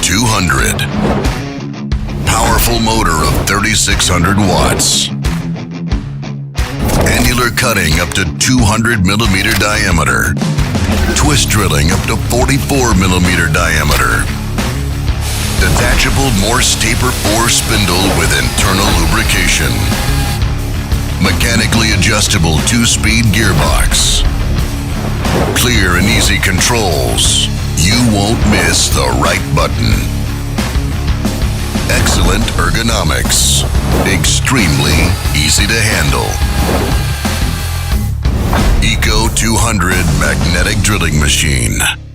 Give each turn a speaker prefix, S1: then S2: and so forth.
S1: ECO.200. Powerful motor of 3,600 watts. Annular cutting up to 200 millimeter diameter. Twist drilling up to 44 millimeter diameter. Detachable Morse taper 4 spindle with internal lubrication. Mechanically adjustable 2-speed gearbox. Clear and easy controls. You won't miss the right button. Excellent ergonomics. Extremely easy to handle. ECO.200 magnetic drilling machine.